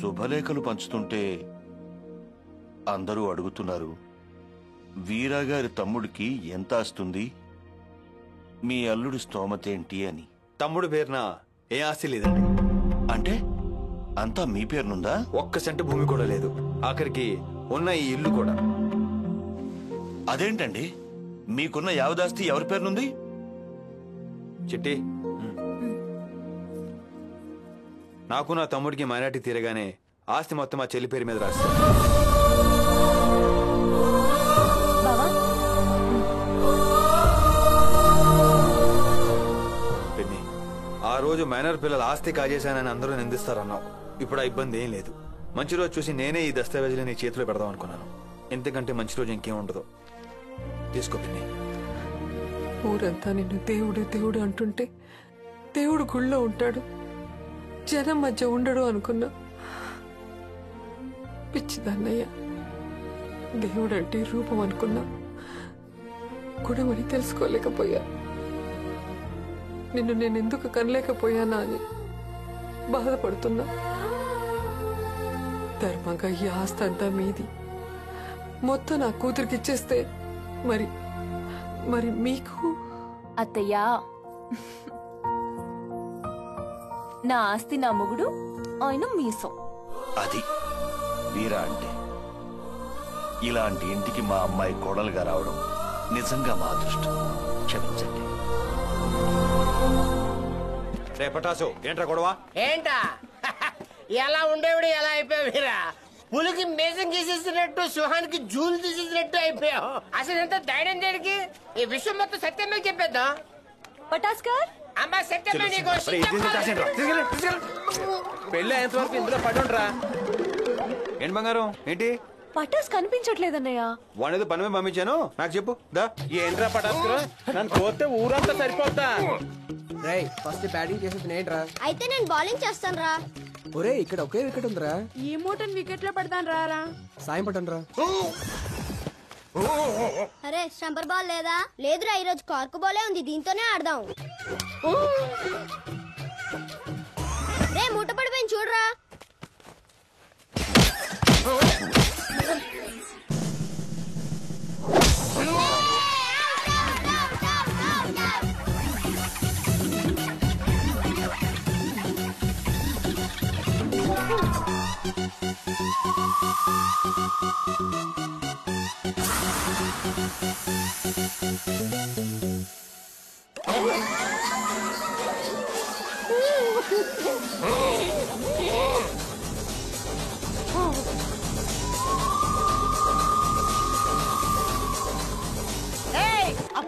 శుభలేఖలు పంచుతుంటే అందరూ అడుగుతున్నారు, వీరాగారి తమ్ముడికి ఎంత ఆస్తుంది, మీ అల్లుడి స్తోమతేంటి అని. తమ్ముడు పేరున ఏ ఆస్తి లేదండి. అంటే అంతా మీ పేరునుందా? ఒక్క సెంటు భూమి కూడా లేదు, ఆఖరికి ఉన్న ఈ ఇల్లు కూడా. అదేంటండి, మీకున్న యావదాస్తి ఎవరి పేరునుంది? చిట్టి, నాకు నా తమ్ముడికి మైనార్టీ తీరగానే ఆస్తి మొత్తం మా చెల్లి పేరు మీద రాస్తారు. పిన్ని, ఆ రోజు మైనర్ పిల్లల ఆస్తి కాజేశానని అందరూ నిందిస్తారన్నావు. ఇప్పుడు ఆ ఇబ్బంది ఏం లేదు. మంచి రోజు చూసి నేనే ఈ దస్తావేజులు నీ చేతిలో పెడదాం అనుకున్నాను. ఎంతకంటే మంచి రోజు ఇంకేం ఉండదు. తీసుకో పిన్ని. ఊరంతా నిన్ను దేవుడు దేవుడు అంటుంటే దేవుడు గుళ్ళో ఉంటాడు, జనం మధ్య ఉండడు అనుకున్నా. పిచ్చిదన్నయ్య, దేవుడు అంటే రూపం అనుకున్నా, గుణమని తెలుసుకోలేకపోయా. నిన్ను నేను ఎందుకు కనలేకపోయానా అని బాధపడుతున్నా. ధర్మంగా ఈ ఆస్తి అంతా మీది, మొత్తం నా కూతురికి ఇచ్చేస్తే మరి మరి మీకు? అత్తయ్యా, నా ఆస్తి నా మొగుడు, ఆయన మీసం. అది వీరా అంటే. ఇలాంటి ఇంటికి మా అమ్మాయి కోడలుగా రావడం నిజంగా మా అదృష్టం. క్షమించండి. రేపటాసు ఏంట్రా గొడవ? ఏంటా ఎలా ఉండేవాడు ఎలా అయిపోయావు వీరా? పులికి మేసం గీసేసినట్టు సుహానికి జూలు తీసేసినట్టు అయిపోయావు. అసలు ఎంత ధైర్యం దేనికి? ఈ విషయం మొత్తం సత్యమే చెప్పేద్దాం. పటాస్కర్, అమ్మా సత్యమే నీకు పెళ్ళి అయ్యేంత వరకు ఇందులో పడుండ్రా. ఏంటి బంగారం, ఏంటి పటాస్ కనిపించట్లేదన్నయ్య? వాడేదో పని మీద పంపించాను, నాకు చెప్పు దా. ఏంట్రా పటాస్కర్, నన్ను కోస్తే ఊరంతా సరిపోతా. రేయ్, ఫస్ట్ బ్యాటింగ్ చేసేది నేంట్రా. అయితే నేను బౌలింగ్ చేస్తాను రా. ఒరే, ఇక్కడ ఒకే వికెట్ ఉందిరా. ఈ మూటను వికెట్ లో పడతాను రా. సాయం పట్టను రా. అరే, స్టంపర్ బాల్ లేదా? లేదురా, ఈరోజు కార్కు బాలే ఉంది, దీంతోనే ఆడదాం. రే, మూట పడిపోయింది చూడరా.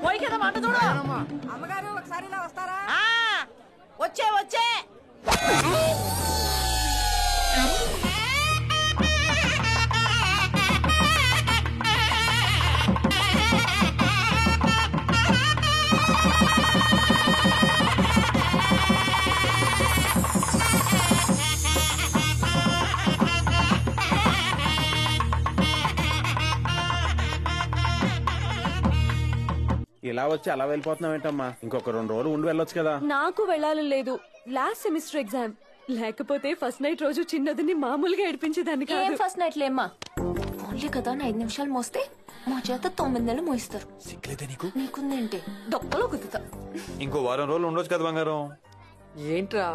పోయి కదా మాట చూడు. అమ్మగారు ఒకసారి ఇలా వస్తారా? వచ్చే వచ్చే. ఇలా వచ్చి అలా వెళ్ళిపోతున్నావు ఏంటమ్మా? ఇంకొక 2 రోజులు ఉండి వెళ్ళొచ్చు కదా. నాకు వెళ్ళాలని లేదు, లాస్ట్ సెమిస్టర్ ఎగ్జామ్. లేకపోతే ఫస్ట్ నైట్ రోజు చిన్నదిని మామూలుగా ఏడిపించేదాన్ని కాదు. ఫస్ట్ నైట్ లేమ్మా, ఓన్లీ కదా 5 నిమిషాలు మోస్తే మా చేత 9 నెలలు మోయిస్తారు. సిగ్గులేదే నీకు? నీకుందేంటి, దొక్కలో గుద్దుతా. ఇంకో వారం రోజులు ఉండొచ్చు కదా బంగారం. ఏంట్రా,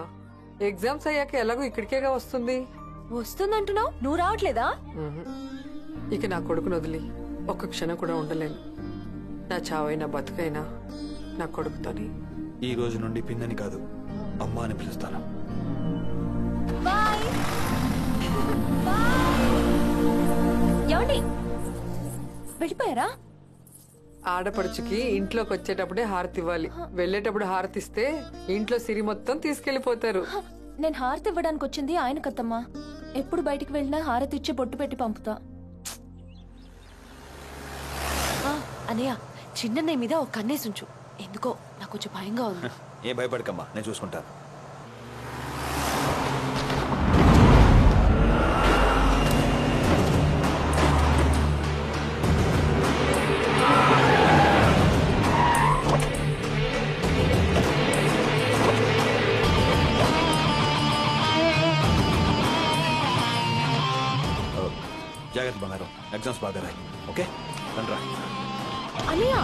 ఎగ్జామ్స్ అయ్యాక ఎలాగో ఇక్కడికేగా వస్తుంది. వస్తుందంటున్నావు, నువ్వు రావట్లేదా? ఇక నా కొడుకును వదిలి ఒక్క క్షణం కూడా ఉండలేను. నా చావైనా బతుకైనా నా కొడుకుతోని. ఈ రోజు నుండి పిన్నని కాదు, అమ్మ అని పిలుస్తాను. ఏమండి, వెళ్ళిపోయారా? ఆడపడుచుకి ఇంట్లోకి వచ్చేటప్పుడే హారతి ఇవ్వాలి, వెళ్ళేటప్పుడు హారతిస్తే ఇంట్లో సిరి మొత్తం తీసుకెళ్లిపోతారు. నేను హారతి ఇవ్వడానికి వచ్చింది ఆయన కత్తమ్మా. ఎప్పుడు బయటికి వెళ్ళినా హారతి ఇచ్చి బొట్టు పెట్టి పంపుతా. అనయ్య, చిన్నన్నయ్య మీద ఒక కన్నేసి ఉంచు. ఎందుకో నాకు కొంచెం భయంగా ఉంది. ఏ భయపడకమ్మా, నేను చూసుకుంటాను. జాగ్రత్త బంగారం, ఎగ్జామ్స్ బాగా రాయి. ఓకే రండ్రా. అన్నయ్య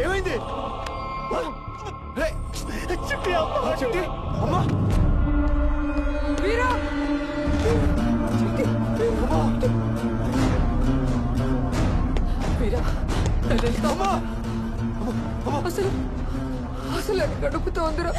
ఏమైంది? చిట్టి అమ్మా వీరా వీరా అమ్మా అసలు అసలు అది గడుపుతోందిరా